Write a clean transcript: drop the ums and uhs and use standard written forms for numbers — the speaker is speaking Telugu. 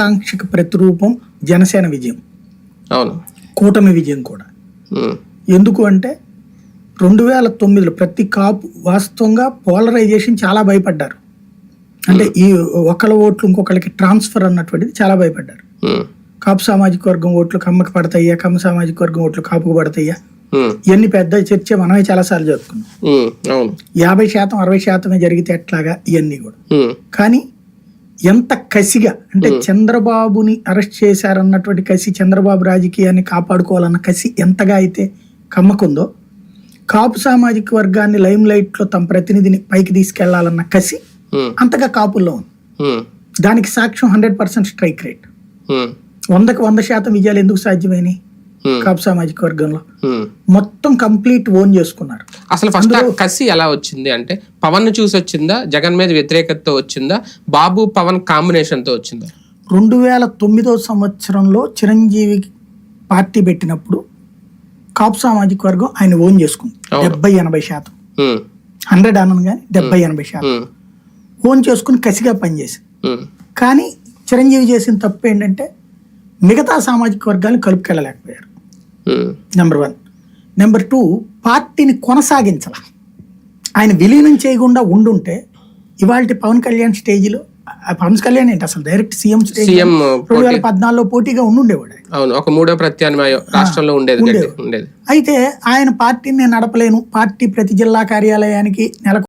ఆకాంక్షకు ప్రతిరూపం జనసేన విజయం, అవును, కూటమి విజయం కూడా. ఎందుకు అంటే 2009లో ప్రతి కాపు వాస్తవంగా పోలరైజేషన్ చాలా భయపడ్డారు. అంటే ఈ ఒకళ్ళ ఓట్లు ఇంకొకళ్ళకి ట్రాన్స్ఫర్ అన్నటువంటిది చాలా భయపడ్డారు. కాపు సామాజిక వర్గం ఓట్లు కమ్మకి పడతాయ్యా, కమ్మ సామాజిక వర్గం ఓట్లు కాపుకు పడతాయ్యా, ఇవన్నీ పెద్ద చర్చ మనమే చాలాసార్లు జరుపుకున్నాం. 50% 60% జరిగితే ఎట్లాగా ఇవన్నీ కూడా. కానీ ఎంత కసిగా అంటే చంద్రబాబుని అరెస్ట్ చేశారన్నటువంటి కసి, చంద్రబాబు రాజకీయాన్ని కాపాడుకోవాలన్న కసి ఎంతగా అయితే కమ్మకుందో, కాపు సామాజిక వర్గాన్ని లైమ్ లైట్ లో తమ ప్రతినిధిని పైకి తీసుకెళ్లాలన్న కసి అంతగా కాపుల్లో ఉంది. దానికి సాక్ష్యం 100% స్ట్రైక్ రేట్. 100% విజయాలు ఎందుకు సాధ్యమైనవి? కాపు సామాజిక వర్గంలో మొత్తం కంప్లీట్ ఓన్ చేసుకున్నారు. అసలు ఫస్ట్ కసి ఎలా వచ్చింది అంటే పవన్ ను చూసి వచ్చిందా, జగన్ మీద వ్యతిరేకతతో వచ్చిందా, బాబు పవన్ కాంబినేషన్ తో వచ్చిందా? 2009 సంవత్సరంలో చిరంజీవి పార్టీ పెట్టినప్పుడు కాపు సామాజిక వర్గం ఆయన ఓన్ చేసుకుంది. 70-80%, 100 అనను కానీ 70-80% ఓన్ చేసుకుని కసిగా పనిచేసింది. కానీ చిరంజీవి చేసిన తప్పు ఏంటంటే మిగతా సామాజిక వర్గాలను కలుపుకెళ్ళలేకపోయారు. నెంబర్ 1. నెంబర్ 2, పార్టీని కొనసాగించాల. ఆయన విలీనం చేయకుండా ఉండుంటే ఇవాళ పవన్ కళ్యాణ్ స్టేజ్లో, పవన్ కళ్యాణ్ ఏంటి అసలు డైరెక్ట్ సీఎం 2014లో పోటీగా ఉండుండేవాడు. అవును, ఒక మూడో ప్రత్యామ్నాయం రాష్ట్రంలో ఉండేది. అయితే ఆయన పార్టీని నేను నడపలేను, పార్టీ ప్రతి జిల్లా కార్యాలయానికి నెలకు